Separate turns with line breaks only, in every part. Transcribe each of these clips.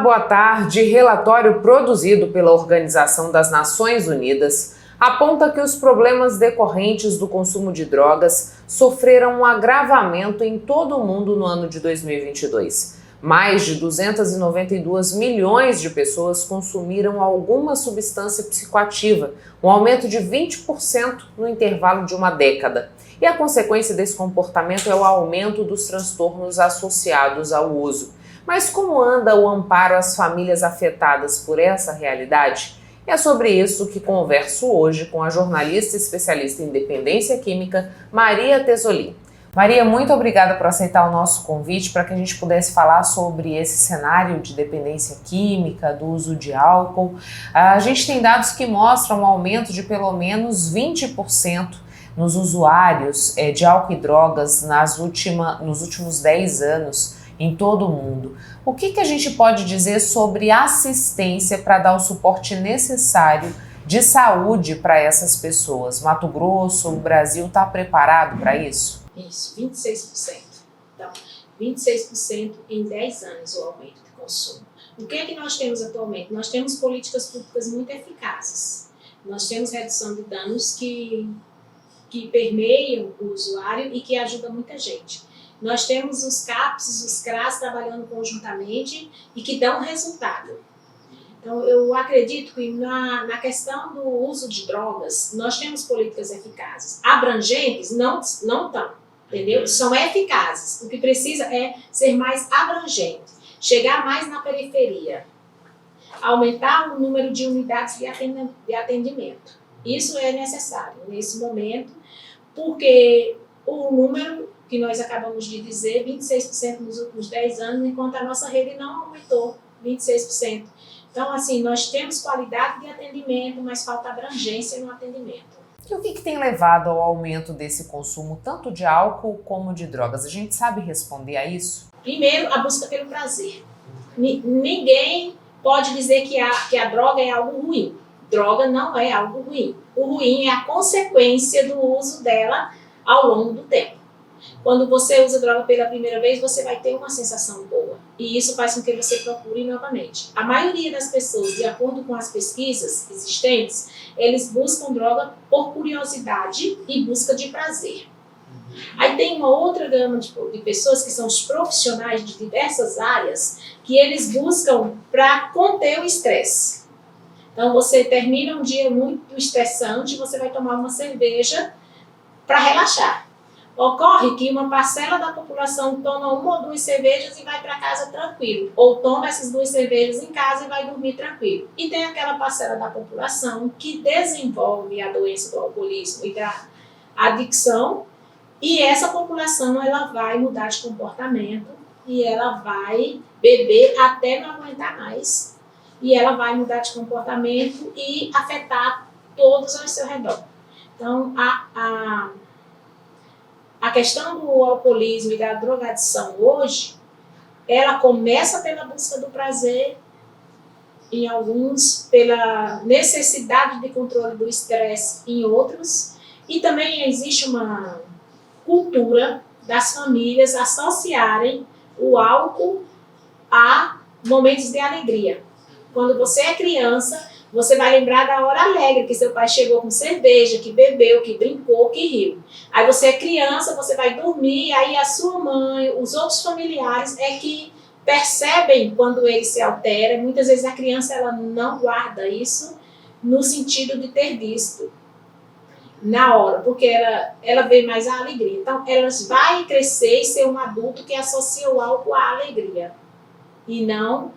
boa tarde. Relatório produzido pela Organização das Nações Unidas aponta que os problemas decorrentes do consumo de drogas sofreram um agravamento em todo o mundo no ano de 2022. Mais de 292 milhões de pessoas consumiram alguma substância psicoativa, um aumento de 20% no intervalo de uma década. E a consequência desse comportamento é o aumento dos transtornos associados ao uso. Mas como anda o amparo às famílias afetadas por essa realidade? É sobre isso que converso hoje com a jornalista especialista em dependência química, Maria Tesolin. Maria, muito obrigada por aceitar o nosso convite para que a gente pudesse falar sobre esse cenário de dependência química, do uso de álcool. A gente tem dados que mostram um aumento de pelo menos 20% nos usuários de álcool e drogas nos últimos 10 anos em todo o mundo. O que a gente pode dizer sobre assistência para dar o suporte necessário de saúde para essas pessoas? Mato Grosso, o Brasil está preparado para isso?
Isso, 26%. Então, 26% em 10 anos o aumento de consumo. O que é que nós temos atualmente? Nós temos políticas públicas muito eficazes. Nós temos redução de danos que permeiam o usuário e que ajudam muita gente. Nós temos os CAPs, os CRAS trabalhando conjuntamente e que dão resultado. Então, eu acredito que na questão do uso de drogas, nós temos políticas eficazes. Abrangentes não estão, entendeu? São eficazes. O que precisa é ser mais abrangente, chegar mais na periferia, aumentar o número de unidades de atendimento. Isso é necessário nesse momento, porque o número que nós acabamos de dizer, 26% nos últimos 10 anos, enquanto a nossa rede não aumentou 26%. Então, assim, nós temos qualidade de atendimento, mas falta abrangência no atendimento.
E o que tem levado ao aumento desse consumo, tanto de álcool como de drogas? A gente sabe responder a isso?
Primeiro, a busca pelo prazer. Ninguém pode dizer que a droga é algo ruim. Droga não é algo ruim. O ruim é a consequência do uso dela ao longo do tempo. Quando você usa droga pela primeira vez, você vai ter uma sensação boa. E isso faz com que você procure novamente. A maioria das pessoas, de acordo com as pesquisas existentes, eles buscam droga por curiosidade e busca de prazer. Aí tem uma outra gama de pessoas que são os profissionais de diversas áreas, que eles buscam para conter o estresse. Então você termina um dia muito estressante, você vai tomar uma cerveja para relaxar. Ocorre que uma parcela da população toma uma ou duas cervejas e vai para casa tranquilo, ou toma essas duas cervejas em casa e vai dormir tranquilo. E tem aquela parcela da população que desenvolve a doença do alcoolismo e da adicção, e essa população ela vai mudar de comportamento e ela vai beber até não aguentar mais, e ela vai mudar de comportamento e afetar todos ao seu redor. Então, a questão do alcoolismo e da drogadição hoje, ela começa pela busca do prazer, em alguns pela necessidade de controle do estresse, em outros, e também existe uma cultura das famílias associarem o álcool a momentos de alegria. Quando você é criança, você vai lembrar da hora alegre, que seu pai chegou com cerveja, que bebeu, que brincou, que riu. Aí você é criança, você vai dormir, aí a sua mãe, os outros familiares é que percebem quando ele se altera. Muitas vezes a criança ela não guarda isso no sentido de ter visto na hora, porque ela vê mais a alegria. Então, ela vai crescer e ser um adulto que associa o álcool à alegria e não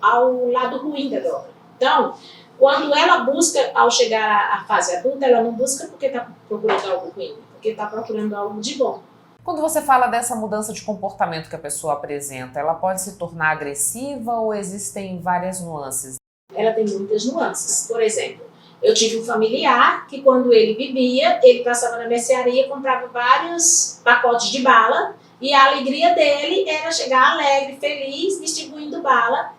ao lado ruim da droga. Então, quando ela busca, ao chegar à fase adulta, ela não busca porque está procurando algo ruim, porque está procurando algo de bom.
Quando você fala dessa mudança de comportamento que a pessoa apresenta, ela pode se tornar agressiva ou existem várias nuances?
Ela tem muitas nuances. Por exemplo, eu tive um familiar que quando ele bebia, ele passava na mercearia, comprava vários pacotes de bala e a alegria dele era chegar alegre, feliz, distribuindo bala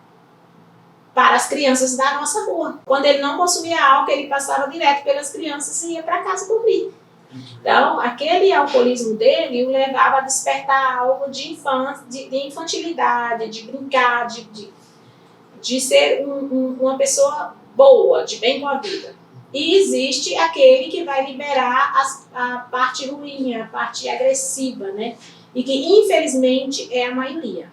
para as crianças da nossa rua. Quando ele não consumia álcool, ele passava direto pelas crianças e ia para casa dormir. Então, aquele alcoolismo dele o levava a despertar algo de infância, de infantilidade, de brincar, de ser uma pessoa boa, de bem com a vida. E existe aquele que vai liberar a parte ruim, a parte agressiva, né? E que, infelizmente, é a maioria.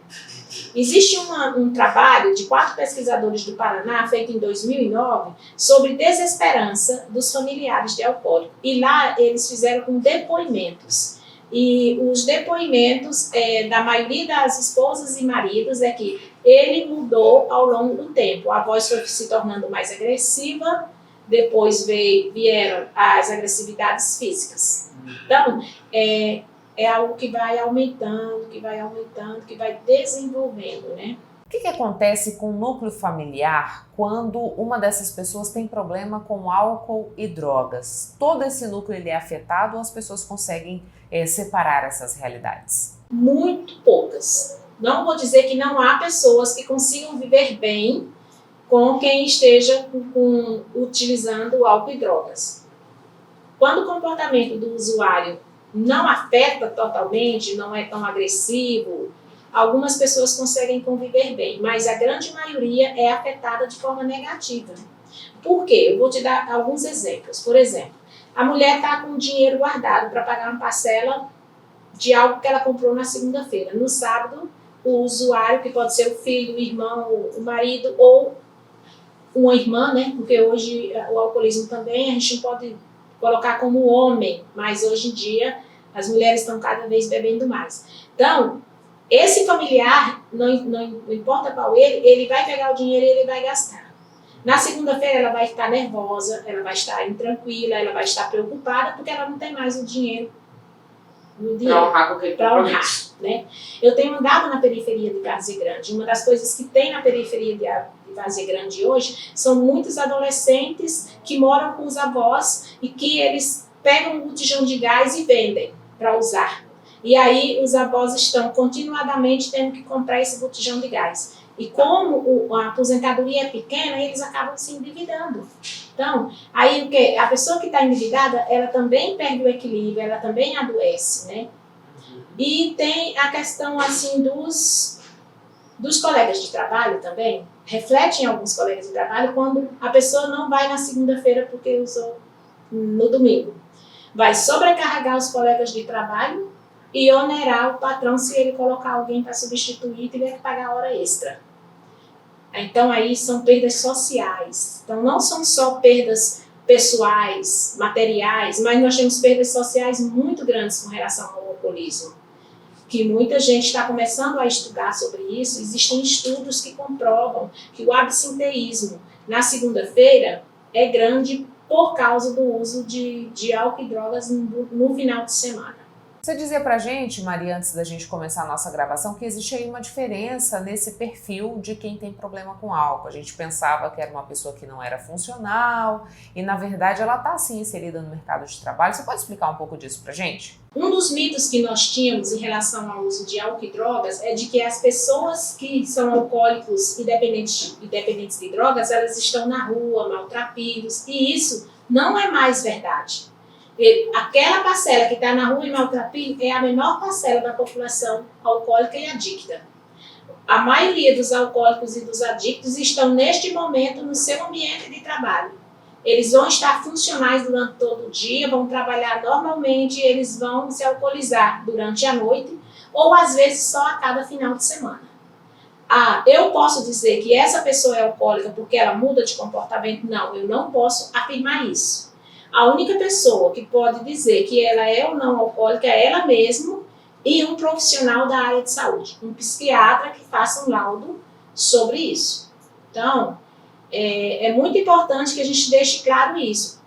Existe um trabalho de 4 pesquisadores do Paraná, feito em 2009, sobre desesperança dos familiares de alcoólico. E lá eles fizeram com depoimentos. E os depoimentos da maioria das esposas e maridos é que ele mudou ao longo do tempo. A voz foi se tornando mais agressiva, depois vieram as agressividades físicas. Então, é algo que vai aumentando, que vai desenvolvendo, né?
O que acontece com o núcleo familiar quando uma dessas pessoas tem problema com álcool e drogas? Todo esse núcleo ele é afetado ou as pessoas conseguem separar essas realidades?
Muito poucas. Não vou dizer que não há pessoas que consigam viver bem com quem esteja utilizando álcool e drogas. Quando o comportamento do usuário não afeta totalmente, não é tão agressivo, algumas pessoas conseguem conviver bem, mas a grande maioria é afetada de forma negativa. Por quê? Eu vou te dar alguns exemplos. Por exemplo, a mulher está com dinheiro guardado para pagar uma parcela de algo que ela comprou na segunda-feira. No sábado, o usuário, que pode ser o filho, o irmão, o marido ou uma irmã, né? Porque hoje o alcoolismo também a gente não pode colocar como homem, mas hoje em dia as mulheres estão cada vez bebendo mais. Então, esse familiar, não importa qual ele vai pegar o dinheiro e ele vai gastar. Na segunda-feira ela vai estar nervosa, ela vai estar intranquila, ela vai estar preocupada porque ela não tem mais o dinheiro
Para honrar com aquele
compromisso, né? Eu tenho andado na periferia de Várzea Grande. Uma das coisas que tem na periferia de Várzea Grande hoje são muitos adolescentes que moram com os avós e que eles pegam um botijão de gás e vendem para usar. E aí os avós estão continuadamente tendo que comprar esse botijão de gás. E como a aposentadoria é pequena, eles acabam se endividando. Então, aí o que? A pessoa que está endividada, ela também perde o equilíbrio, ela também adoece, né? E tem a questão, assim, dos colegas de trabalho também. Refletem alguns colegas de trabalho quando a pessoa não vai na segunda-feira porque usou no domingo. Vai sobrecarregar os colegas de trabalho e onerar o patrão se ele colocar alguém para substituir e tiver que pagar hora extra. Então, aí são perdas sociais. Então, não são só perdas pessoais, materiais, mas nós temos perdas sociais muito grandes com relação ao alcoolismo. Que muita gente está começando a estudar sobre isso. Existem estudos que comprovam que o absenteísmo na segunda-feira é grande por causa do uso de álcool e drogas no final de semana.
Você dizia pra gente, Maria, antes da gente começar a nossa gravação, que existe aí uma diferença nesse perfil de quem tem problema com álcool. A gente pensava que era uma pessoa que não era funcional e, na verdade, ela está, sim, inserida no mercado de trabalho. Você pode explicar um pouco disso pra gente?
Um dos mitos que nós tínhamos em relação ao uso de álcool e drogas é de que as pessoas que são alcoólicos e dependentes de drogas, elas estão na rua, maltrapilhos, e isso não é mais verdade. Aquela parcela que está na rua e maltrapilho é a menor parcela da população alcoólica e adicta. A maioria dos alcoólicos e dos adictos estão neste momento no seu ambiente de trabalho. Eles vão estar funcionais durante todo o dia, vão trabalhar normalmente, eles vão se alcoolizar durante a noite ou às vezes só a cada final de semana. Eu posso dizer que essa pessoa é alcoólica porque ela muda de comportamento? Não, eu não posso afirmar isso. A única pessoa que pode dizer que ela é ou não alcoólica é ela mesma e um profissional da área de saúde, um psiquiatra que faça um laudo sobre isso. Então, é muito importante que a gente deixe claro isso.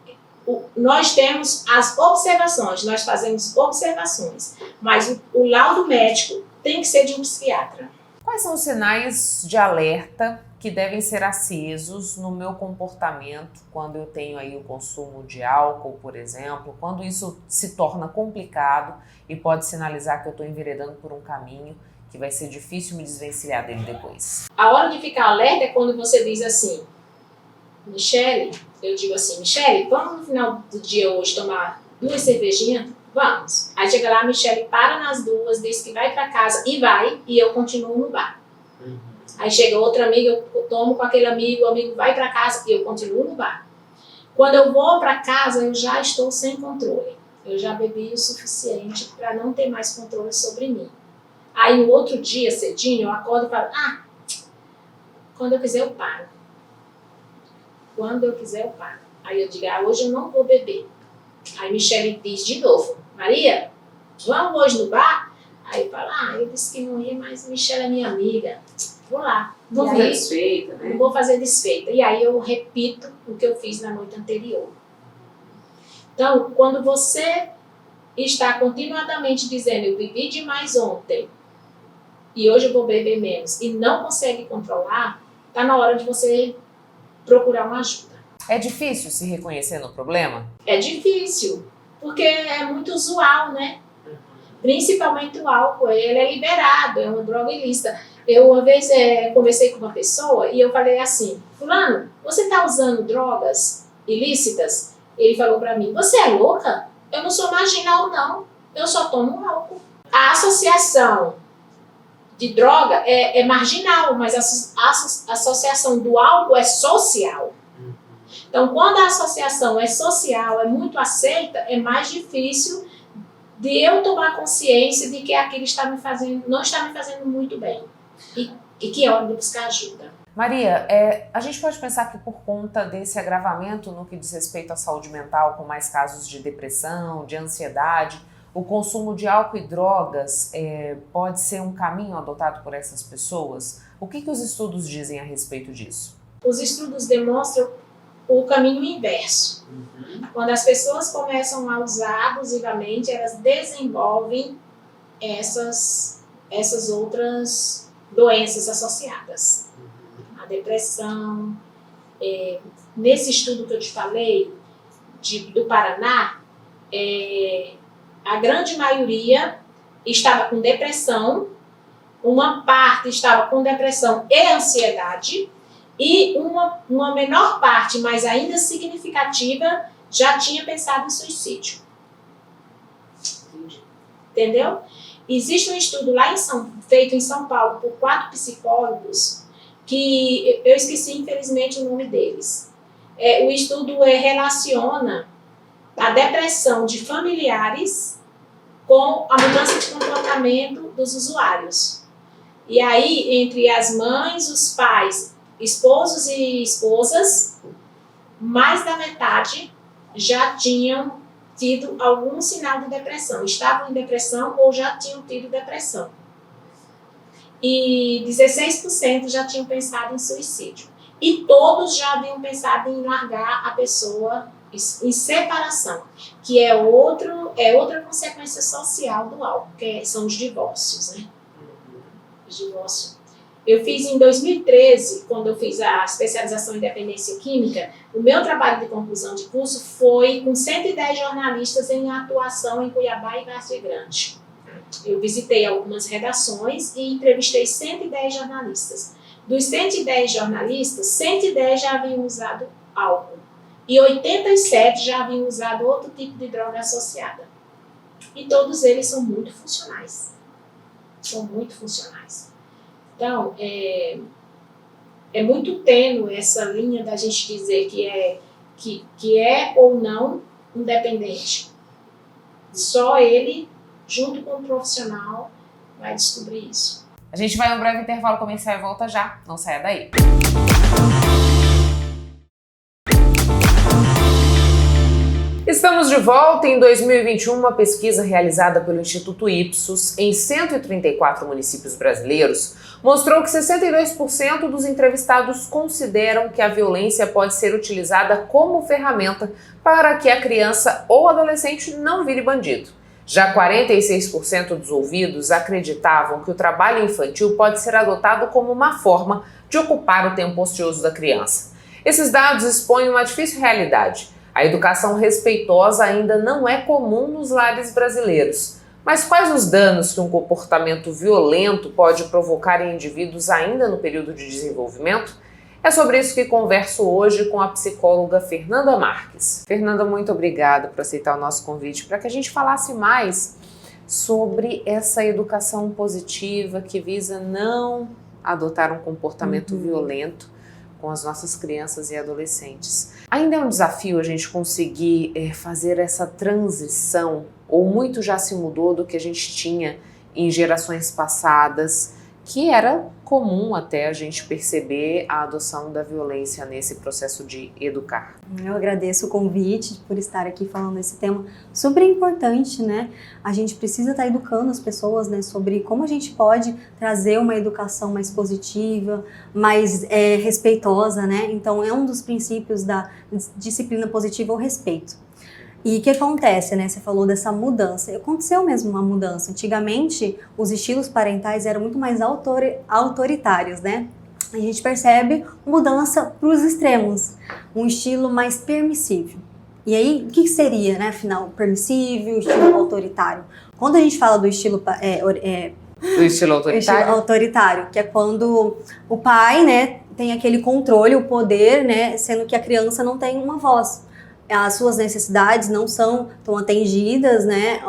Nós temos as observações, nós fazemos observações, mas o laudo médico tem que ser de um psiquiatra.
Quais são os sinais de alerta que devem ser acesos no meu comportamento quando eu tenho aí o consumo de álcool, por exemplo, quando isso se torna complicado e pode sinalizar que eu estou enveredando por um caminho que vai ser difícil me desvencilhar dele depois?
A hora de ficar alerta é quando você diz assim, Michele, eu digo assim, Michele, vamos no final do dia hoje tomar 2 cervejinhas? Vamos. Aí chega lá, a Michele para nas 2, diz que vai para casa e vai, e eu continuo no bar. Aí chega outra amiga, eu tomo com aquele amigo, o amigo vai para casa e eu continuo no bar. Quando eu vou para casa, eu já estou sem controle. Eu já bebi o suficiente para não ter mais controle sobre mim. Aí no outro dia, cedinho, eu acordo e falo, quando eu quiser eu paro. Quando eu quiser eu paro. Aí eu digo, hoje eu não vou beber. Aí Michele diz de novo, Maria, vamos hoje no bar? Aí eu falo, eu disse que não ia, mas Michele é minha amiga. Vou lá.
Vou fazer desfeita, né?
Não vou fazer desfeita. E aí eu repito o que eu fiz na noite anterior. Então, quando você está continuadamente dizendo, eu bebi demais ontem e hoje eu vou beber menos, e não consegue controlar, está na hora de você procurar uma ajuda.
É difícil se reconhecer no problema?
É difícil, porque é muito usual, né? Principalmente o álcool, ele é liberado, é uma droga ilícita. Eu uma vez conversei com uma pessoa e eu falei assim, fulano, você está usando drogas ilícitas? Ele falou para mim, você é louca? Eu não sou marginal não, eu só tomo álcool. A associação de droga é marginal, mas a associação do álcool é social. Então, quando a associação é social, é muito aceita, é mais difícil de eu tomar consciência de que aquilo não está me fazendo muito bem e que é hora de buscar ajuda.
Maria, a gente pode pensar que por conta desse agravamento no que diz respeito à saúde mental, com mais casos de depressão, de ansiedade, o consumo de álcool e drogas pode ser um caminho adotado por essas pessoas? O que os estudos dizem a respeito disso?
Os estudos demonstram o caminho inverso. Quando as pessoas começam a usar abusivamente, elas desenvolvem essas outras doenças associadas. A depressão. Nesse estudo que eu te falei, do Paraná, a grande maioria estava com depressão, uma parte estava com depressão e ansiedade, e uma menor parte, mas ainda significativa, já tinha pensado em suicídio. Entendeu? Existe um estudo lá feito em São Paulo por 4 psicólogos, que eu esqueci infelizmente o nome deles. O estudo relaciona a depressão de familiares com a mudança de comportamento dos usuários. E aí, entre as mães, os pais, esposos e esposas, mais da metade já tinham tido algum sinal de depressão, estavam em depressão ou já tinham tido depressão. E 16% já tinham pensado em suicídio. E todos já haviam pensado em largar a pessoa em separação, que é outra consequência social do álcool, que são os divórcios, né? Os divórcios. Eu fiz em 2013, quando eu fiz a especialização em dependência química, o meu trabalho de conclusão de curso foi com 110 jornalistas em atuação em Cuiabá e Várzea Grande. Eu visitei algumas redações e entrevistei 110 jornalistas. Dos 110 jornalistas, 110 já haviam usado álcool e 87 já haviam usado outro tipo de droga associada. E todos eles são muito funcionais. São muito funcionais. Então, é muito tênue essa linha da gente dizer que é ou não um dependente. Só ele, junto com o profissional, vai descobrir isso.
A gente vai a um breve intervalo comercial e volta já. Não saia daí. Estamos de volta. Em 2021, uma pesquisa realizada pelo Instituto Ipsos em 134 municípios brasileiros mostrou que 62% dos entrevistados consideram que a violência pode ser utilizada como ferramenta para que a criança ou adolescente não vire bandido. Já 46% dos ouvidos acreditavam que o trabalho infantil pode ser adotado como uma forma de ocupar o tempo ocioso da criança. Esses dados expõem uma difícil realidade. A educação respeitosa ainda não é comum nos lares brasileiros. Mas quais os danos que um comportamento violento pode provocar em indivíduos ainda no período de desenvolvimento? É sobre isso que converso hoje com a psicóloga Fernanda Marques. Fernanda, muito obrigada por aceitar o nosso convite para que a gente falasse mais sobre essa educação positiva que visa não adotar um comportamento violento com as nossas crianças e adolescentes. Ainda é um desafio a gente conseguir fazer essa transição, ou muito já se mudou do que a gente tinha em gerações passadas, que era comum até a gente perceber a adoção da violência nesse processo de educar.
Eu agradeço o convite por estar aqui falando desse tema super importante, né? A gente precisa estar educando as pessoas, né, sobre como a gente pode trazer uma educação mais positiva, mais respeitosa, né? Então é um dos princípios da disciplina positiva o respeito. E o que acontece, né? Você falou dessa mudança. Aconteceu mesmo uma mudança. Antigamente, os estilos parentais eram muito mais autoritários, né? A gente percebe mudança para os extremos. Um estilo mais permissível. E aí, o que seria, né? Afinal, permissível, estilo autoritário. Quando a gente fala do estilo...
Do estilo autoritário?
Estilo autoritário, que é quando o pai, né, tem aquele controle, o poder, né? Sendo que a criança não tem uma voz. As suas necessidades não são tão atendidas, né?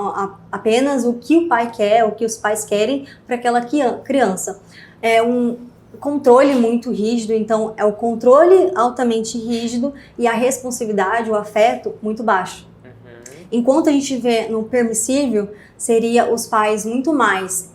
Apenas o que o pai quer, o que os pais querem para aquela criança. É um controle muito rígido, então é o controle altamente rígido e a responsividade, o afeto muito baixo. Enquanto a gente vê no permissível, seria os pais muito mais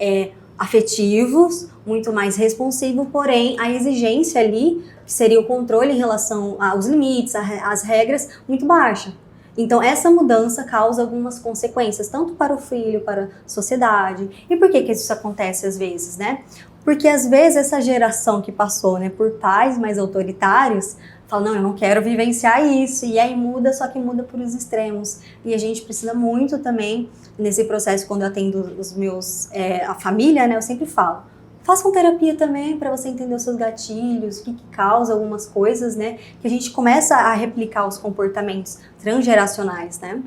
afetivos, muito mais responsivos, porém a exigência ali, que seria o controle em relação aos limites, às regras, muito baixa. Então essa mudança causa algumas consequências, tanto para o filho, para a sociedade. E por que isso acontece às vezes, né? Porque às vezes essa geração que passou, né, por pais mais autoritários, fala, não, eu não quero vivenciar isso, e aí muda, só que muda por os extremos. E a gente precisa muito também, nesse processo, quando eu atendo os meus, a família, né, eu sempre falo, façam terapia também para você entender os seus gatilhos, o que causa algumas coisas, né, que a gente começa a replicar os comportamentos transgeracionais, né.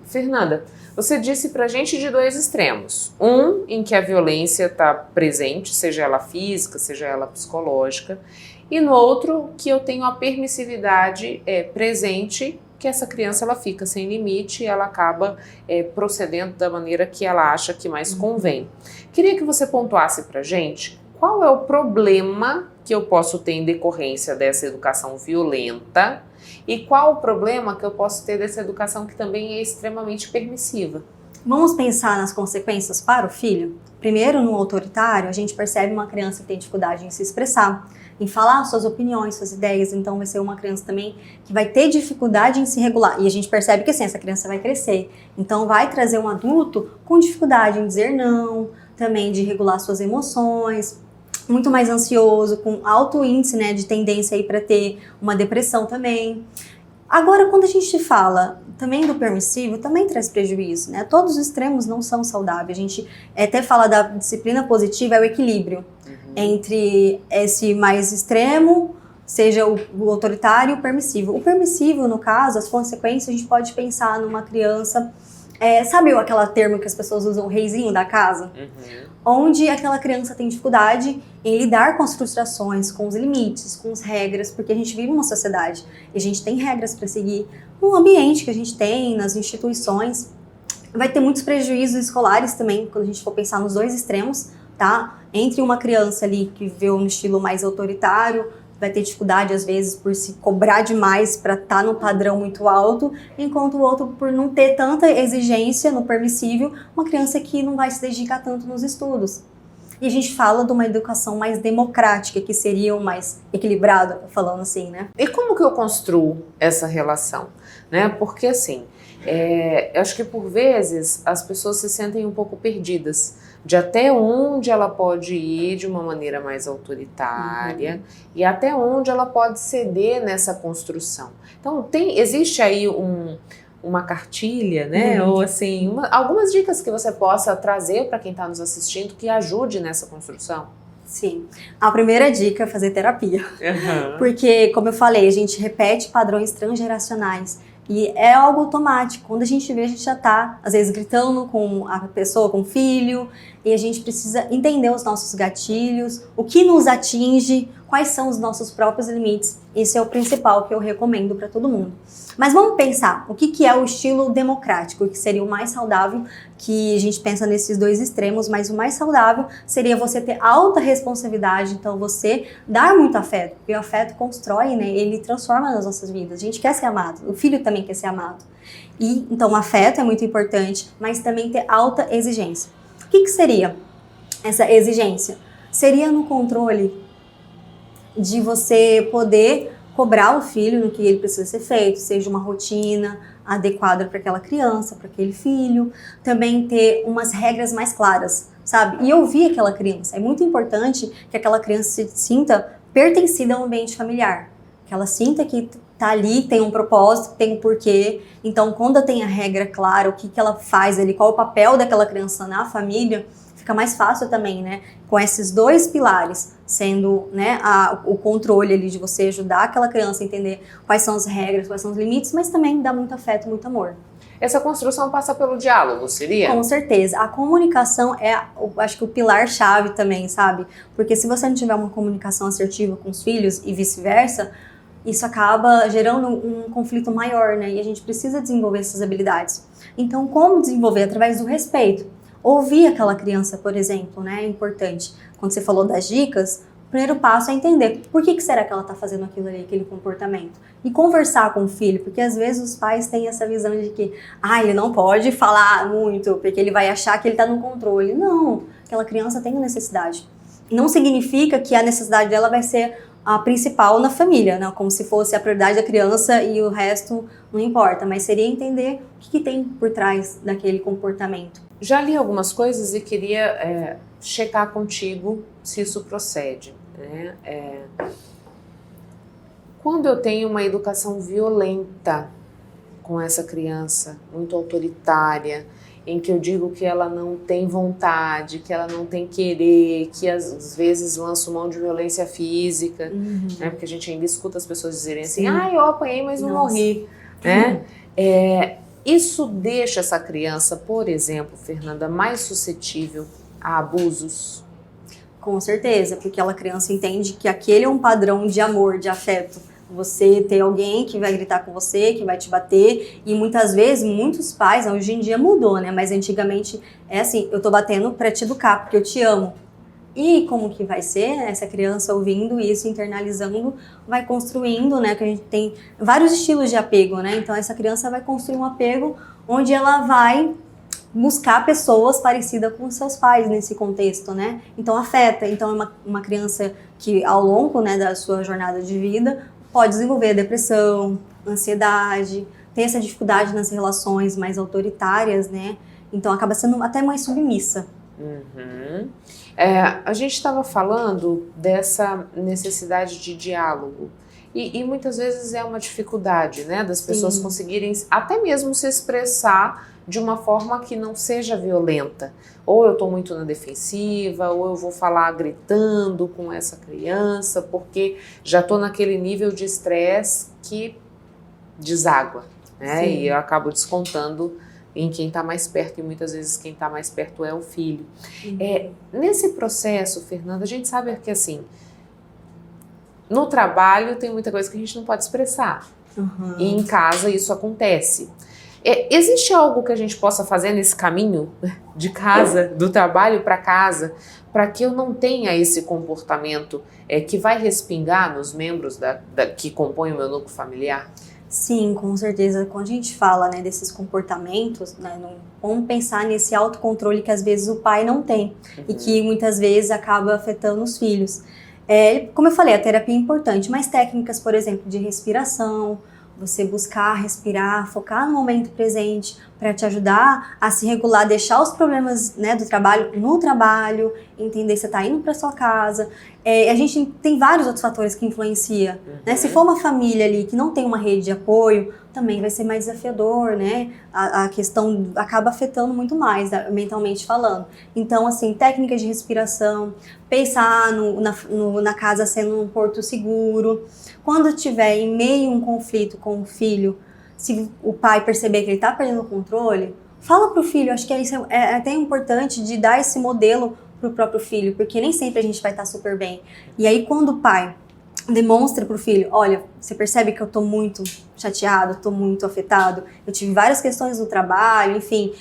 Fernanda, você disse pra gente de dois extremos. Um, em que a violência está presente, seja ela física, seja ela psicológica, e no outro, que eu tenho a permissividade presente, que essa criança ela fica sem limite e ela acaba procedendo da maneira que ela acha que mais convém. Queria que você pontuasse pra gente qual é o problema que eu posso ter em decorrência dessa educação violenta e qual o problema que eu posso ter dessa educação que também é extremamente permissiva.
Vamos pensar nas consequências para o filho? Primeiro, no autoritário, a gente percebe uma criança que tem dificuldade em se expressar, em falar suas opiniões, suas ideias, então vai ser uma criança também que vai ter dificuldade em se regular. E a gente percebe que assim, essa criança vai crescer, então vai trazer um adulto com dificuldade em dizer não, também de regular suas emoções, muito mais ansioso, com alto índice, né, de tendência aí para ter uma depressão também. Agora, quando a gente fala também do permissivo, também traz prejuízo, né? Todos os extremos não são saudáveis. A gente até fala da disciplina positiva, é o equilíbrio entre esse mais extremo, seja o autoritário e o permissivo. O permissivo, no caso, as consequências, a gente pode pensar numa criança, sabe aquela termo que as pessoas usam, o reizinho da casa? Onde aquela criança tem dificuldade em lidar com as frustrações, com os limites, com as regras, porque a gente vive uma sociedade e a gente tem regras para seguir no ambiente que a gente tem, nas instituições. Vai ter muitos prejuízos escolares também, quando a gente for pensar nos dois extremos, tá? Entre uma criança ali que viveu no estilo mais autoritário, vai ter dificuldade às vezes por se cobrar demais para estar num padrão muito alto, enquanto o outro por não ter tanta exigência no permissível, uma criança que não vai se dedicar tanto nos estudos. E a gente fala de uma educação mais democrática, que seria o mais equilibrado, falando assim, né?
E como que eu construo essa relação? Né? Porque assim, eu acho que por vezes as pessoas se sentem um pouco perdidas de até onde ela pode ir de uma maneira mais autoritária e até onde ela pode ceder nessa construção. Então existe aí uma cartilha, né? Ou assim, algumas dicas que você possa trazer para quem está nos assistindo que ajude nessa construção?
Sim. A primeira dica é fazer terapia. Porque, como eu falei, a gente repete padrões transgeracionais. E é algo automático. Quando a gente vê, a gente já tá, às vezes, gritando com a pessoa, com o filho, e a gente precisa entender os nossos gatilhos, o que nos atinge, quais são os nossos próprios limites. Esse é o principal que eu recomendo para todo mundo. Mas vamos pensar, o que é o estilo democrático, que seria o mais saudável, que a gente pensa nesses dois extremos, mas o mais saudável seria você ter alta responsabilidade, então você dar muito afeto, porque o afeto constrói, né, ele transforma nas nossas vidas. A gente quer ser amado, o filho também quer ser amado. E então o afeto é muito importante, mas também ter alta exigência. O que seria essa exigência? Seria no controle de você poder cobrar o filho no que ele precisa ser feito, seja uma rotina adequada para aquela criança, para aquele filho, também ter umas regras mais claras, sabe? E ouvir aquela criança. É muito importante que aquela criança se sinta pertencida ao ambiente familiar, que ela sinta que tá ali, tem um propósito, tem um porquê. Então, quando tem a regra clara, o que ela faz ali, qual o papel daquela criança na família, fica mais fácil também, né? Com esses dois pilares, sendo, né, o controle ali de você ajudar aquela criança a entender quais são as regras, quais são os limites, mas também dá muito afeto, muito amor.
Essa construção passa pelo diálogo, seria?
Com certeza. A comunicação é, acho que o pilar-chave também, sabe? Porque se você não tiver uma comunicação assertiva com os filhos e vice-versa, isso acaba gerando um conflito maior, né? E a gente precisa desenvolver essas habilidades. Então, como desenvolver? Através do respeito. Ouvir aquela criança, por exemplo, né? É importante. Quando você falou das dicas, o primeiro passo é entender por que será que ela está fazendo aquilo ali, aquele comportamento. E conversar com o filho, porque às vezes os pais têm essa visão de que ele não pode falar muito, porque ele vai achar que ele está no controle. Não, aquela criança tem necessidade. Não significa que a necessidade dela vai ser a principal na família, né? Como se fosse a prioridade da criança e o resto não importa, mas seria entender o que tem por trás daquele comportamento.
Já li algumas coisas e queria checar contigo se isso procede, né? Quando eu tenho uma educação violenta com essa criança, muito autoritária, em que eu digo que ela não tem vontade, que ela não tem querer, que às vezes lanço mão de violência física, né? Porque a gente ainda escuta as pessoas dizerem assim, eu apanhei, mas não morri, né? Isso deixa essa criança, por exemplo, Fernanda, mais suscetível a abusos?
Com certeza, porque aquela criança entende que aquele é um padrão de amor, de afeto. Você ter alguém que vai gritar com você, que vai te bater, e muitas vezes, muitos pais, hoje em dia mudou, né? Mas antigamente é assim, eu tô batendo pra te educar, porque eu te amo. E como que vai ser essa criança ouvindo isso, internalizando, vai construindo, né? Que a gente tem vários estilos de apego, né? Então essa criança vai construir um apego onde ela vai buscar pessoas parecidas com seus pais nesse contexto, né? Então afeta. Então é uma criança que ao longo, né, da sua jornada de vida pode desenvolver depressão, ansiedade, ter essa dificuldade nas relações mais autoritárias, né? Então acaba sendo até mais submissa.
A gente estava falando dessa necessidade de diálogo e muitas vezes é uma dificuldade, né, das pessoas conseguirem até mesmo se expressar de uma forma que não seja violenta. Ou eu estou muito na defensiva, ou eu vou falar gritando com essa criança, porque já estou naquele nível de estresse que deságua, né? E eu acabo descontando em quem está mais perto, e muitas vezes quem está mais perto é o filho. Nesse processo, Fernanda, a gente sabe que assim, no trabalho tem muita coisa que a gente não pode expressar. E em casa isso acontece. Existe algo que a gente possa fazer nesse caminho de casa, do trabalho para casa, para que eu não tenha esse comportamento que vai respingar nos membros que compõem o meu núcleo familiar?
Sim, com certeza. Quando a gente fala, né, desses comportamentos, né, vamos pensar nesse autocontrole que às vezes o pai não tem e que muitas vezes acaba afetando os filhos. Como eu falei, a terapia é importante, mas técnicas, por exemplo, de respiração, você buscar respirar, focar no momento presente para te ajudar a se regular, deixar os problemas, né, do trabalho no trabalho, entender se você está indo para sua casa. A gente tem vários outros fatores que influenciam, né? Se for uma família ali que não tem uma rede de apoio, também vai ser mais desafiador, né? A questão acaba afetando muito mais, mentalmente falando. Então, assim, técnicas de respiração, pensar na casa sendo um porto seguro. Quando tiver em meio a um conflito com o filho, se o pai perceber que ele está perdendo o controle, fala para o filho. Acho que isso é até importante de dar esse modelo para o próprio filho, porque nem sempre a gente vai estar super bem. E aí quando o pai demonstre para o filho, olha, você percebe que eu estou muito chateado, estou muito afetado, eu tive várias questões no trabalho, enfim,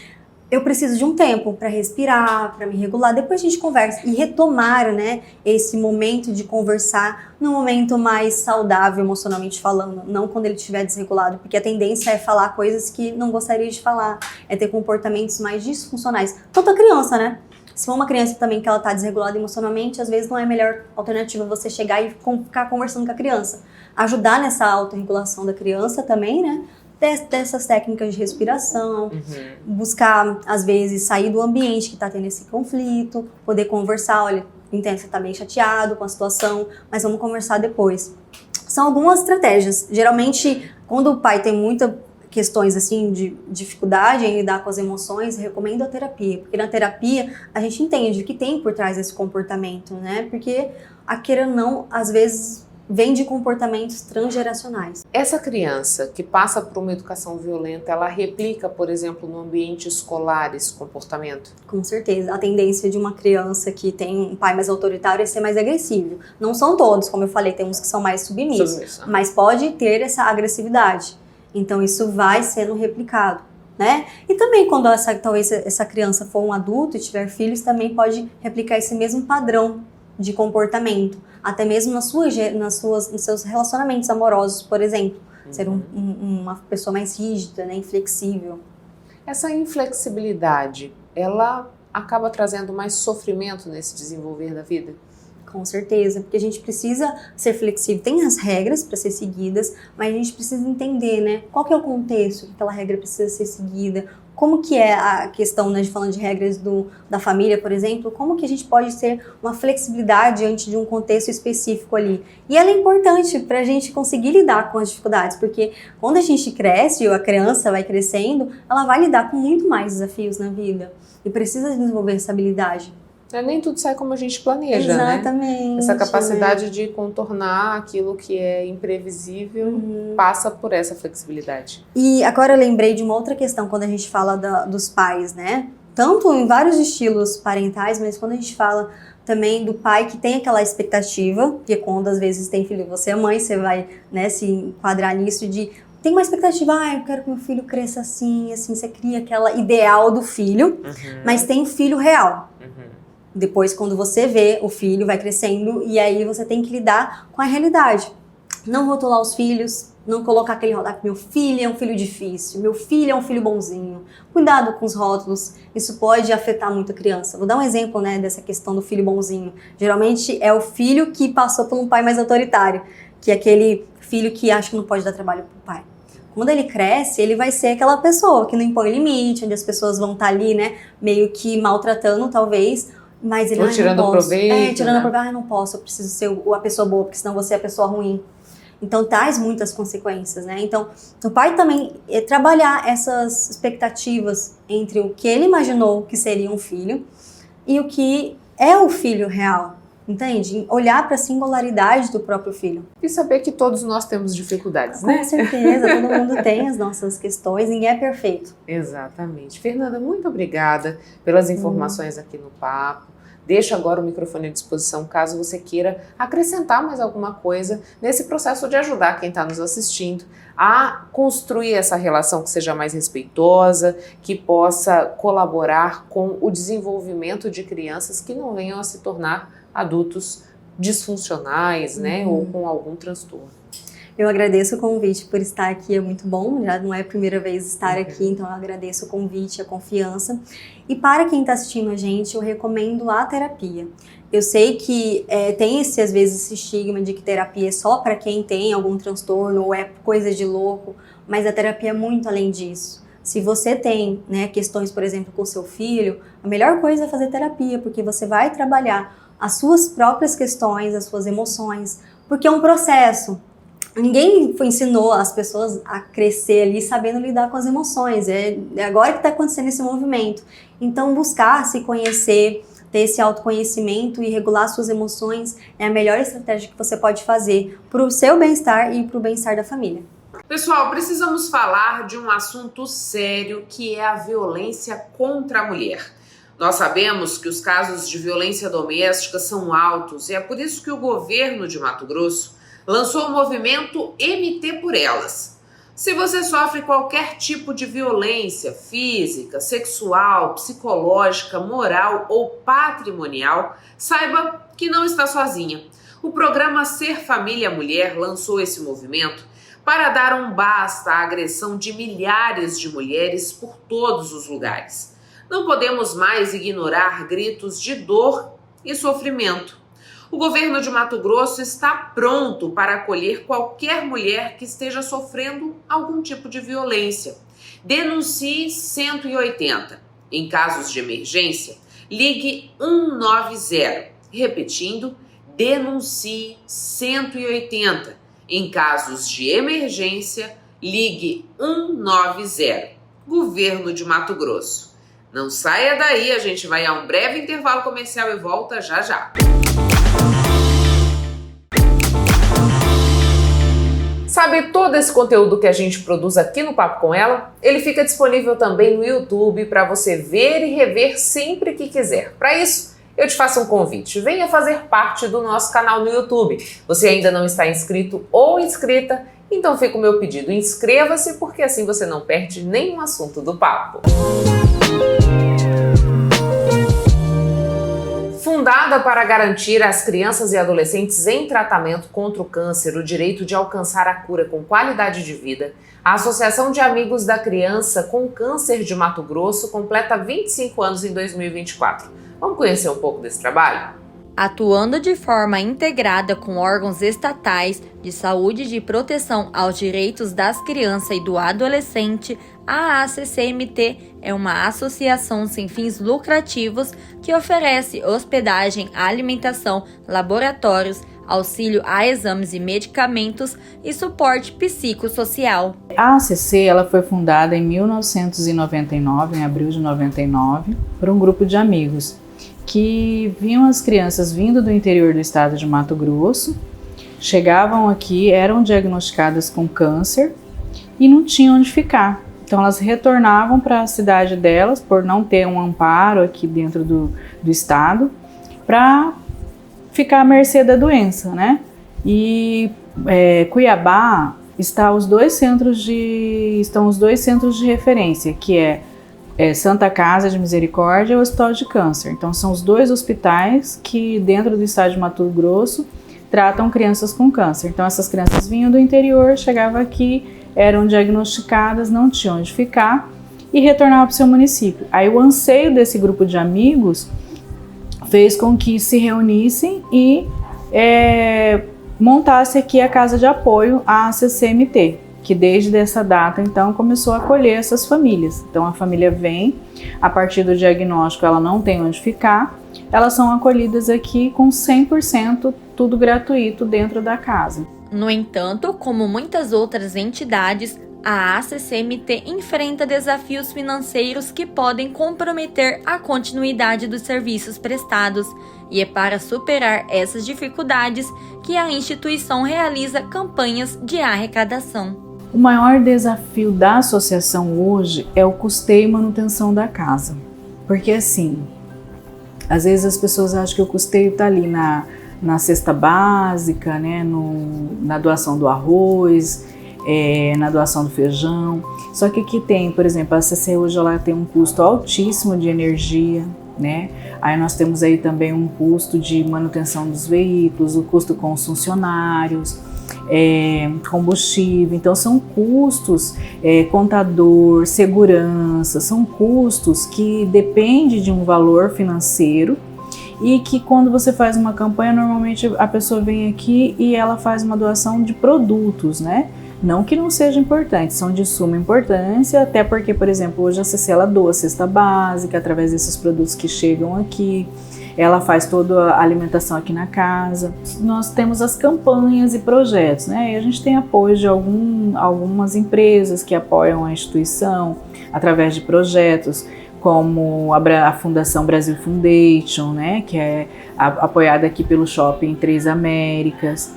eu preciso de um tempo para respirar, para me regular, depois a gente conversa. E retomar, né, esse momento de conversar num momento mais saudável emocionalmente falando, não quando ele estiver desregulado, porque a tendência é falar coisas que não gostaria de falar, é ter comportamentos mais disfuncionais. Tanto a criança, né? Se for uma criança também que ela tá desregulada emocionalmente, às vezes não é a melhor alternativa você chegar e ficar conversando com a criança. Ajudar nessa autorregulação da criança também, né? Dessas técnicas de respiração, buscar, às vezes, sair do ambiente que está tendo esse conflito, poder conversar, olha, entendo que você está bem chateado com a situação, mas vamos conversar depois. São algumas estratégias. Geralmente, quando o pai tem muitas questões assim de dificuldade em lidar com as emoções, recomendo a terapia, porque na terapia a gente entende o que tem por trás desse comportamento, né? Porque, a queira ou não, às vezes vem de comportamentos transgeracionais.
Essa criança que passa por uma educação violenta, ela replica, por exemplo, no ambiente escolar esse comportamento?
Com certeza. A tendência de uma criança que tem um pai mais autoritário é ser mais agressivo. Não são todos, como eu falei, tem uns que são mais submissos, mas pode ter essa agressividade. Então isso vai sendo replicado, né? E também quando talvez essa criança for um adulto e tiver filhos, também pode replicar esse mesmo padrão de comportamento, até mesmo nos seus relacionamentos amorosos, por exemplo, ser uma pessoa mais rígida, né, inflexível.
Essa inflexibilidade, ela acaba trazendo mais sofrimento nesse desenvolver da vida?
Com certeza, porque a gente precisa ser flexível, tem as regras para ser seguidas, mas a gente precisa entender, né, qual que é o contexto que aquela regra precisa ser seguida, como que é a questão, né, falando de regras da família, por exemplo, como que a gente pode ter uma flexibilidade diante de um contexto específico ali. E ela é importante para a gente conseguir lidar com as dificuldades, porque quando a gente cresce, ou a criança vai crescendo, ela vai lidar com muito mais desafios na vida e precisa desenvolver essa habilidade.
Nem tudo sai como a gente planeja,
Exatamente,
né? Essa capacidade de contornar aquilo que é imprevisível passa por essa flexibilidade.
E agora eu lembrei de uma outra questão quando a gente fala dos pais, né? Tanto em vários estilos parentais, mas quando a gente fala também do pai que tem aquela expectativa, que quando às vezes tem filho, você é mãe, você vai, né, se enquadrar nisso de... Tem uma expectativa, eu quero que meu filho cresça assim, você cria aquela ideal do filho, mas tem o filho real. Depois, quando você vê, o filho vai crescendo e aí você tem que lidar com a realidade. Não rotular os filhos, não colocar aquele rótulo, meu filho é um filho difícil, meu filho é um filho bonzinho. Cuidado com os rótulos, isso pode afetar muito a criança. Vou dar um exemplo, né, dessa questão do filho bonzinho. Geralmente é o filho que passou por um pai mais autoritário, que é aquele filho que acha que não pode dar trabalho pro pai. Quando ele cresce, ele vai ser aquela pessoa que não impõe limite, onde as pessoas vão estar ali, né, meio que maltratando, talvez, mas ele
tirando proveito.
Tirando proveito, eu não posso, eu preciso ser a pessoa boa, porque senão você é a pessoa ruim. Então traz muitas consequências, né? Então o pai também é trabalhar essas expectativas entre o que ele imaginou que seria um filho e o que é o filho real, entende? Olhar para a singularidade do próprio filho.
E saber que todos nós temos dificuldades, né?
Com certeza, todo mundo tem as nossas questões, ninguém é perfeito.
Exatamente. Fernanda, muito obrigada pelas informações aqui no Papo. Deixo agora o microfone à disposição caso você queira acrescentar mais alguma coisa nesse processo de ajudar quem está nos assistindo a construir essa relação que seja mais respeitosa, que possa colaborar com o desenvolvimento de crianças que não venham a se tornar adultos disfuncionais, né, ou com algum transtorno.
Eu agradeço o convite por estar aqui, é muito bom, já não é a primeira vez estar aqui, então eu agradeço o convite, a confiança. E para quem está assistindo a gente, eu recomendo a terapia. Eu sei que tem às vezes esse estigma de que terapia é só para quem tem algum transtorno ou é coisa de louco, mas a terapia é muito além disso. Se você tem, né, questões, por exemplo, com seu filho, a melhor coisa é fazer terapia, porque você vai trabalhar as suas próprias questões, as suas emoções, porque é um processo. Ninguém ensinou as pessoas a crescer ali sabendo lidar com as emoções. É agora que está acontecendo esse movimento. Então, buscar se conhecer, ter esse autoconhecimento e regular suas emoções é a melhor estratégia que você pode fazer para o seu bem-estar e para o bem-estar da família.
Pessoal, precisamos falar de um assunto sério que é a violência contra a mulher. Nós sabemos que os casos de violência doméstica são altos e é por isso que o governo de Mato Grosso lançou o movimento MT por Elas. Se você sofre qualquer tipo de violência física, sexual, psicológica, moral ou patrimonial, saiba que não está sozinha. O programa Ser Família Mulher lançou esse movimento para dar um basta à agressão de milhares de mulheres por todos os lugares. Não podemos mais ignorar gritos de dor e sofrimento. O governo de Mato Grosso está pronto para acolher qualquer mulher que esteja sofrendo algum tipo de violência. Denuncie 180. Em casos de emergência, ligue 190. Repetindo, denuncie 180. Em casos de emergência, ligue 190. Governo de Mato Grosso. Não saia daí, a gente vai a um breve intervalo comercial e volta já já. Sabe todo esse conteúdo que a gente produz aqui no Papo com Ela? Ele fica disponível também no YouTube para você ver e rever sempre que quiser. Para isso, eu te faço um convite. Venha fazer parte do nosso canal no YouTube. Você ainda não está inscrito ou inscrita? Então fica o meu pedido, inscreva-se, porque assim você não perde nenhum assunto do Papo. Fundada para garantir às crianças e adolescentes em tratamento contra o câncer o direito de alcançar a cura com qualidade de vida, a Associação de Amigos da Criança com Câncer de Mato Grosso completa 25 anos em 2024. Vamos conhecer um pouco desse trabalho?
Atuando de forma integrada com órgãos estatais de saúde e de proteção aos direitos das crianças e do adolescente, a ACCMT é uma associação sem fins lucrativos que oferece hospedagem, alimentação, laboratórios, auxílio a exames e medicamentos e suporte psicossocial.
A ACC ela foi fundada em 1999, em abril de 99, por um grupo de amigos que viam as crianças vindo do interior do estado de Mato Grosso, chegavam aqui, eram diagnosticadas com câncer e não tinham onde ficar. Então elas retornavam para a cidade delas, por não ter um amparo aqui dentro do estado, para ficar à mercê da doença, né? E Cuiabá estão os dois centros de referência, que é Santa Casa de Misericórdia e o Hospital de Câncer. Então são os dois hospitais que dentro do estado de Mato Grosso tratam crianças com câncer. Então essas crianças vinham do interior, chegavam aqui, eram diagnosticadas, não tinham onde ficar e retornavam para o seu município. Aí o anseio desse grupo de amigos fez com que se reunissem e montasse aqui a Casa de Apoio, a ACCMT, que desde essa data, então, começou a acolher essas famílias. Então, a família vem, a partir do diagnóstico ela não tem onde ficar, elas são acolhidas aqui com 100% tudo gratuito dentro da casa.
No entanto, como muitas outras entidades, a ACCMT enfrenta desafios financeiros que podem comprometer a continuidade dos serviços prestados, e é para superar essas dificuldades que a instituição realiza campanhas de arrecadação.
O maior desafio da associação hoje é o custeio e manutenção da casa. Porque assim, às vezes as pessoas acham que o custeio está ali na cesta básica, né, na doação do arroz, na doação do feijão. Só que aqui tem, por exemplo, a ACC hoje ela tem um custo altíssimo de energia, né? Aí nós temos aí também um custo de manutenção dos veículos, o custo com os funcionários, combustível. Então são custos, contador, segurança, são custos que dependem de um valor financeiro e que quando você faz uma campanha, normalmente a pessoa vem aqui e ela faz uma doação de produtos, né? Não que não seja importante, são de suma importância, até porque, por exemplo, hoje a ACC ela doa cesta básica através desses produtos que chegam aqui, ela faz toda a alimentação aqui na casa. Nós temos as campanhas e projetos, né? E a gente tem apoio de algumas empresas que apoiam a instituição através de projetos, como a Fundação Brasil Foundation, né? Que é apoiada aqui pelo Shopping Três Américas.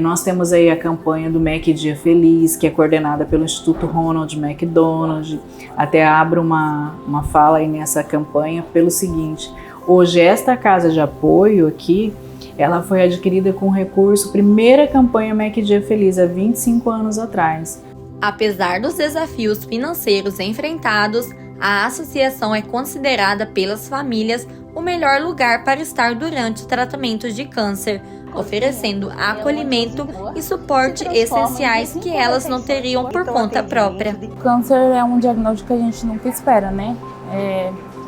Nós temos aí a campanha do Mac Dia Feliz, que é coordenada pelo Instituto Ronald McDonald. Até abro uma fala aí nessa campanha pelo seguinte: Hoje, esta casa de apoio aqui, ela foi adquirida com recurso primeira campanha Mac Dia Feliz há 25 anos atrás.
Apesar dos desafios financeiros enfrentados, a associação é considerada pelas famílias o melhor lugar para estar durante o tratamento de câncer, oferecendo acolhimento e suporte essenciais que elas não teriam por conta própria.
O câncer é um diagnóstico que a gente nunca espera, né?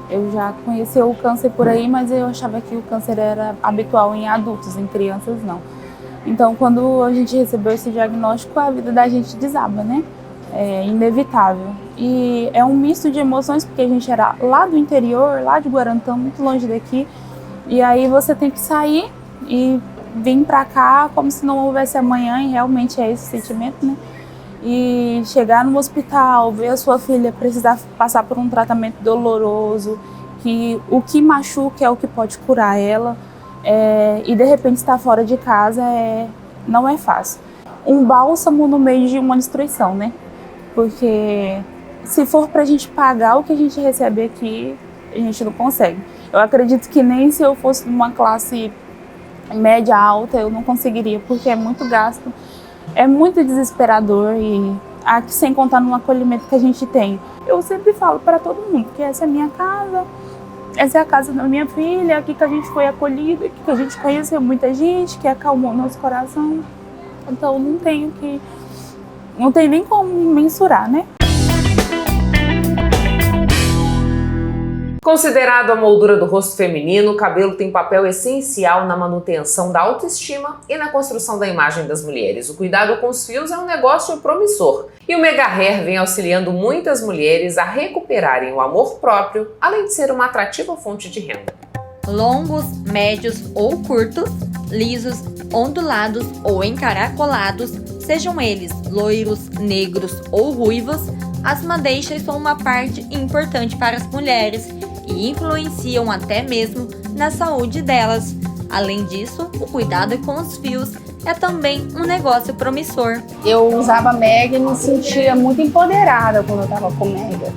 Eu já conheci o câncer por aí, mas eu achava que o câncer era habitual em adultos, em crianças não. Então, quando a gente recebeu esse diagnóstico, a vida da gente desaba, né? É inevitável. E é um misto de emoções, porque a gente era lá do interior, lá de Guarantã, muito longe daqui. E aí você tem que sair e vir pra cá como se não houvesse amanhã, e realmente é esse sentimento, né? E chegar no hospital, ver a sua filha precisar passar por um tratamento doloroso, que o que machuca é o que pode curar ela, e de repente estar fora de casa não é fácil. Um bálsamo no meio de uma destruição, né? Porque se for pra gente pagar o que a gente recebe aqui, a gente não consegue. Eu acredito que nem se eu fosse numa classe média alta eu não conseguiria, porque é muito gasto, é muito desesperador, e aqui sem contar no acolhimento que a gente tem. Eu sempre falo para todo mundo que essa é a minha casa, essa é a casa da minha filha, aqui que a gente foi acolhido, aqui que a gente conheceu muita gente, que acalmou nosso coração. Então não tem nem como mensurar, né?
Considerado a moldura do rosto feminino, o cabelo tem papel essencial na manutenção da autoestima e na construção da imagem das mulheres. O cuidado com os fios é um negócio promissor. E o Mega Hair vem auxiliando muitas mulheres a recuperarem o amor próprio, além de ser uma atrativa fonte de renda.
Longos, médios ou curtos, lisos, ondulados ou encaracolados, sejam eles loiros, negros ou ruivos, as madeixas são uma parte importante para as mulheres e influenciam até mesmo na saúde delas. Além disso, o cuidado com os fios é também um negócio promissor.
Eu usava Mega e me sentia muito empoderada quando eu estava com Mega.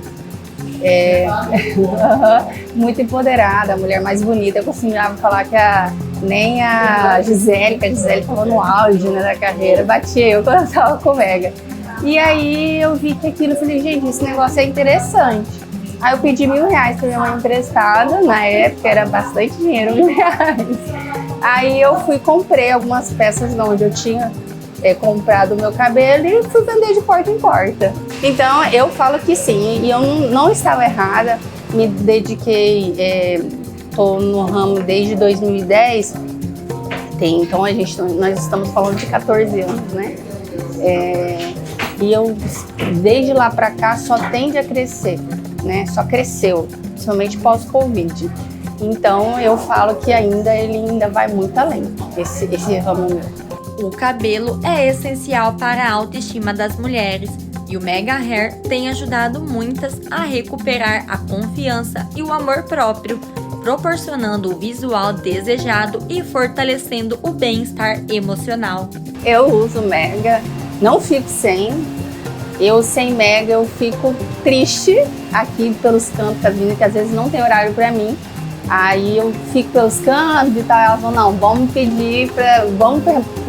Muito empoderada, a mulher mais bonita. Eu costumava falar que nem a Gisele, que a Gisele estava no auge, né, da carreira, batia eu quando eu estava com Mega. E aí eu vi que aquilo, eu falei, gente, esse negócio é interessante. Aí eu pedi R$1.000 para minha mãe emprestada, na época era bastante dinheiro, R$1.000. Aí eu fui comprei algumas peças de onde eu tinha comprado o meu cabelo e fui vender de porta em porta. Então eu falo que sim, e eu não estava errada, me dediquei, estou no ramo desde 2010, então nós estamos falando de 14 anos, né? E eu, desde lá para cá, só tende a crescer, né? Só cresceu, principalmente pós-Covid. Então, eu falo que ele ainda vai muito além, esse ramo meu.
O cabelo é essencial para a autoestima das mulheres e o Mega Hair tem ajudado muitas a recuperar a confiança e o amor próprio, proporcionando o visual desejado e fortalecendo o bem-estar emocional.
Eu uso Mega. Não fico sem. Eu sem Mega eu fico triste aqui pelos cantos da vida, que às vezes não tem horário para mim. Aí eu fico pelos cantos e tal. Elas falam, não, vamos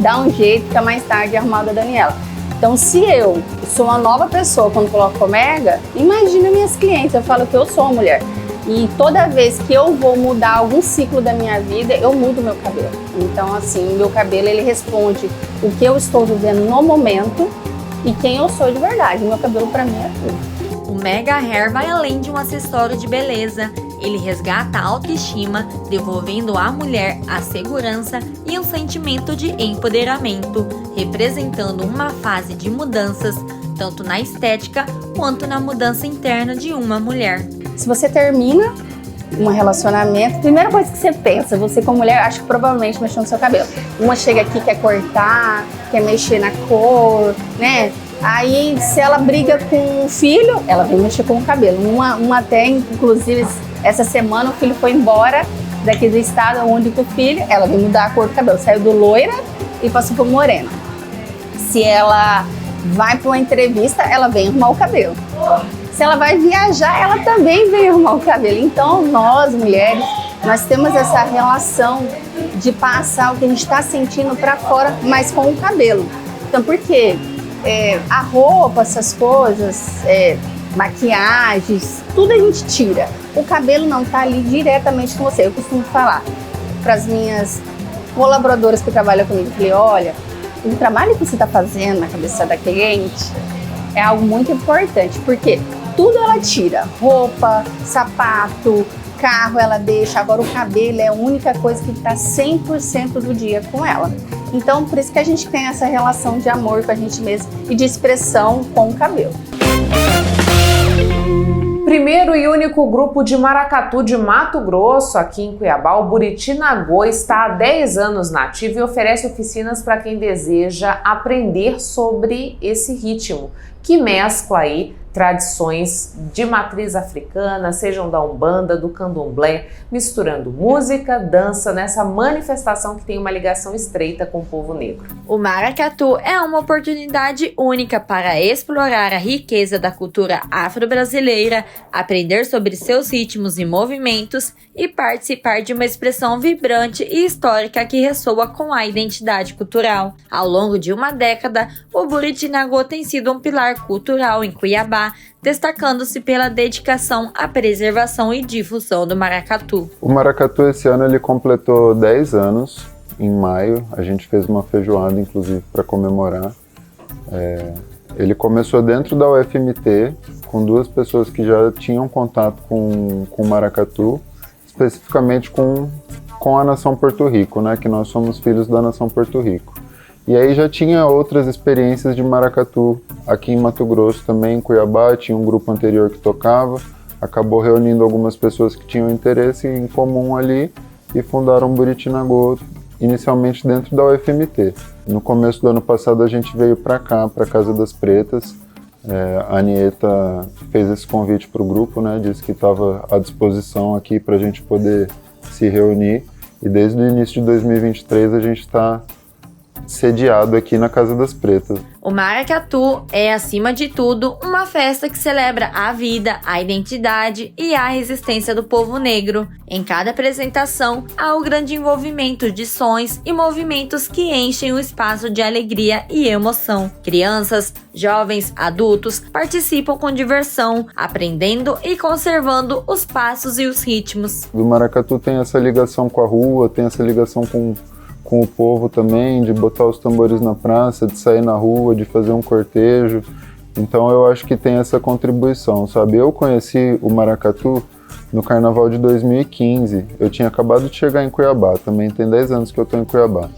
dar um jeito, fica mais tarde arrumar da Daniela. Então, se eu sou uma nova pessoa quando coloco Mega, imagina minhas clientes, eu falo que eu sou uma mulher. E toda vez que eu vou mudar algum ciclo da minha vida, eu mudo meu cabelo. Então, assim, o meu cabelo, ele responde o que eu estou vivendo no momento e quem eu sou de verdade. O meu cabelo, pra mim, é tudo.
O Mega Hair vai além de um acessório de beleza. Ele resgata a autoestima, devolvendo à mulher a segurança e um sentimento de empoderamento, representando uma fase de mudanças, tanto na estética quanto na mudança interna de uma mulher.
Se você termina um relacionamento, a primeira coisa que você pensa, você como mulher, acho que provavelmente mexeu no seu cabelo. Uma chega aqui, quer cortar, quer mexer na cor, né? Aí, se ela briga com o filho, ela vem mexer com o cabelo. Uma até, inclusive, essa semana o filho foi embora daqui do estado, onde com o filho, ela vem mudar a cor do cabelo. Saiu do loira e passou por morena. Se ela vai para uma entrevista, ela vem arrumar o cabelo. Se ela vai viajar, ela também vem arrumar o cabelo. Então, nós, mulheres, nós temos essa relação de passar o que a gente está sentindo para fora, mas com o cabelo. Então, por quê? A roupa, essas coisas, maquiagens, tudo a gente tira. O cabelo não está ali diretamente com você. Eu costumo falar para as minhas colaboradoras que trabalham comigo, eu falei, olha, o trabalho que você está fazendo na cabeça da cliente é algo muito importante, porque tudo ela tira, roupa, sapato, carro ela deixa, agora o cabelo é a única coisa que está 100% do dia com ela. Então, por isso que a gente tem essa relação de amor com a gente mesmo e de expressão com o cabelo.
Primeiro e único grupo de maracatu de Mato Grosso, aqui em Cuiabá, o Buriti Nagô, está há 10 anos na ativa e oferece oficinas para quem deseja aprender sobre esse ritmo, que mescla aí tradições de matriz africana, sejam da Umbanda, do Candomblé, misturando música, dança nessa manifestação que tem uma ligação estreita com o povo negro.
O maracatu é uma oportunidade única para explorar a riqueza da cultura afro-brasileira, aprender sobre seus ritmos e movimentos e participar de uma expressão vibrante e histórica que ressoa com a identidade cultural. Ao longo de uma década, o Buriti Nagô tem sido um pilar cultural em Cuiabá, destacando-se pela dedicação à preservação e difusão do maracatu.
O maracatu esse ano ele completou 10 anos, em maio. A gente fez uma feijoada, inclusive, para comemorar. Ele começou dentro da UFMT, com 2 pessoas que já tinham contato com o maracatu, especificamente com a nação Porto Rico, né, que nós somos filhos da nação Porto Rico. E aí já tinha outras experiências de maracatu aqui em Mato Grosso também, em Cuiabá, tinha um grupo anterior que tocava, acabou reunindo algumas pessoas que tinham interesse em comum ali e fundaram o Buriti Nagô, inicialmente dentro da UFMT. No começo do ano passado a gente veio para cá, para Casa das Pretas. A Anieta fez esse convite para o grupo, né, disse que estava à disposição aqui para a gente poder se reunir, e desde o início de 2023 a gente está sediado aqui na Casa das Pretas.
O maracatu é, acima de tudo, uma festa que celebra a vida, a identidade e a resistência do povo negro. Em cada apresentação, há o grande envolvimento de sons e movimentos que enchem o espaço de alegria e emoção. Crianças, jovens, adultos participam com diversão, aprendendo e conservando os passos e os ritmos.
O maracatu tem essa ligação com a rua, tem essa ligação com o povo também, de botar os tambores na praça, de sair na rua, de fazer um cortejo. Então eu acho que tem essa contribuição, sabe? Eu conheci o maracatu no Carnaval de 2015. Eu tinha acabado de chegar em Cuiabá, também tem 10 anos que eu estou em Cuiabá.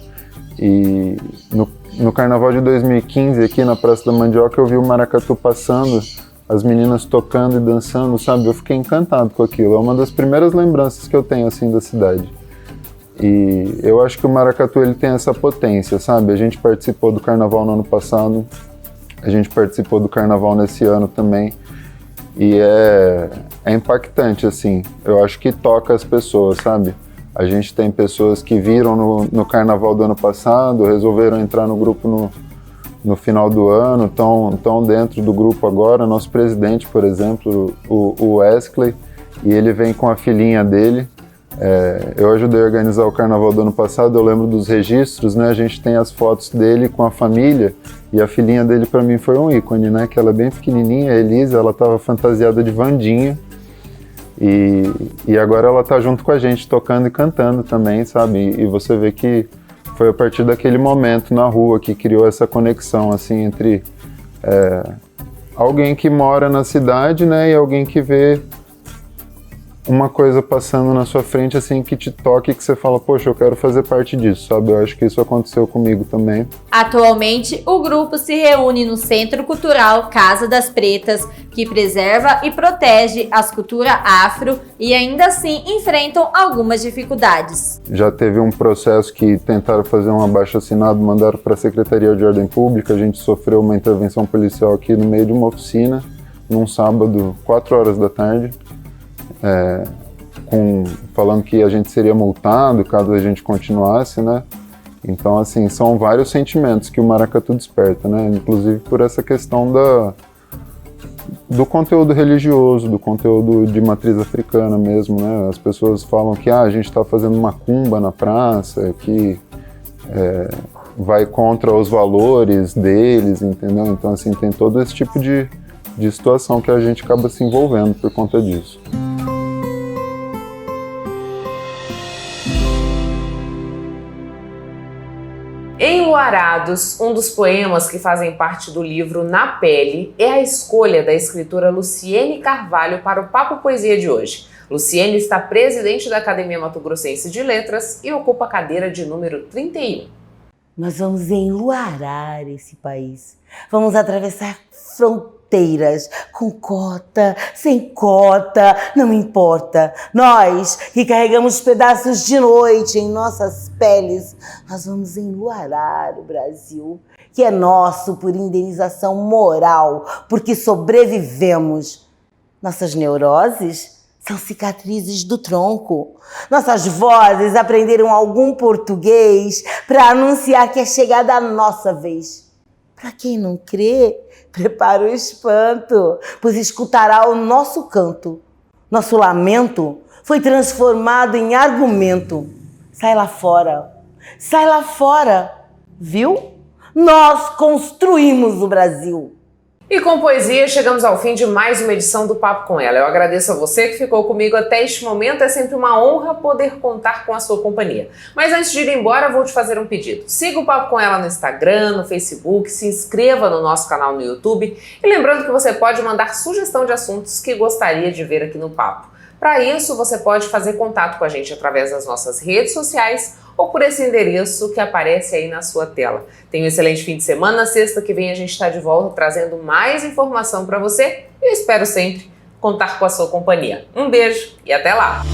E no Carnaval de 2015, aqui na Praça da Mandioca, eu vi o maracatu passando, as meninas tocando e dançando, sabe? Eu fiquei encantado com aquilo. É uma das primeiras lembranças que eu tenho, assim, da cidade. E eu acho que o maracatu ele tem essa potência, sabe? A gente participou do carnaval no ano passado, a gente participou do carnaval nesse ano também, e é impactante, assim. Eu acho que toca as pessoas, sabe? A gente tem pessoas que viram no carnaval do ano passado, resolveram entrar no grupo no final do ano, estão dentro do grupo agora. Nosso presidente, por exemplo, o Wesley, e ele vem com a filhinha dele. Eu ajudei a organizar o carnaval do ano passado, eu lembro dos registros, né? A gente tem as fotos dele com a família, e a filhinha dele para mim foi um ícone, né? Que ela é bem pequenininha, a Elisa, ela estava fantasiada de Wandinha, e agora ela tá junto com a gente, tocando e cantando também, sabe? E você vê que foi a partir daquele momento na rua que criou essa conexão, assim, entre alguém que mora na cidade, né? E alguém que vê uma coisa passando na sua frente, assim, que te toca e que você fala, poxa, eu quero fazer parte disso, sabe? Eu acho que isso aconteceu comigo também.
Atualmente, o grupo se reúne no Centro Cultural Casa das Pretas, que preserva e protege as culturas afro e ainda assim enfrentam algumas dificuldades.
Já teve um processo que tentaram fazer um abaixo-assinado, mandaram para a Secretaria de Ordem Pública, a gente sofreu uma intervenção policial aqui no meio de uma oficina, num sábado, 4 horas da tarde, falando que a gente seria multado caso a gente continuasse, né? Então, assim, são vários sentimentos que o maracatu desperta, né? Inclusive por essa questão do conteúdo religioso, do conteúdo de matriz africana mesmo, né? As pessoas falam que a gente está fazendo macumba na praça, que vai contra os valores deles, entendeu? Então, assim, tem todo esse tipo de situação que a gente acaba se envolvendo por conta disso.
Enluarados, um dos poemas que fazem parte do livro Na Pele, é a escolha da escritora Luciene Carvalho para o Papo Poesia de hoje. Luciene está presidente da Academia Mato Grossense de Letras e ocupa a cadeira de número 31.
Nós vamos enluarar esse país. Vamos atravessar fronteiras, com cota, sem cota, não importa. Nós que carregamos pedaços de noite em nossas peles, nós vamos enluarar o Brasil, que é nosso por indenização moral, porque sobrevivemos. Nossas neuroses são cicatrizes do tronco. Nossas vozes aprenderam algum português para anunciar que é chegada a nossa vez. Para quem não crê, prepara o espanto, pois escutará o nosso canto. Nosso lamento foi transformado em argumento. Sai lá fora, viu? Nós construímos o Brasil.
E com poesia, chegamos ao fim de mais uma edição do Papo com Ela. Eu agradeço a você que ficou comigo até este momento. É sempre uma honra poder contar com a sua companhia. Mas antes de ir embora, vou te fazer um pedido. Siga o Papo com Ela no Instagram, no Facebook, se inscreva no nosso canal no YouTube. E lembrando que você pode mandar sugestão de assuntos que gostaria de ver aqui no Papo. Para isso, você pode fazer contato com a gente através das nossas redes sociais ou por esse endereço que aparece aí na sua tela. Tenha um excelente fim de semana. Sexta que vem a gente está de volta trazendo mais informação para você e eu espero sempre contar com a sua companhia. Um beijo e até lá!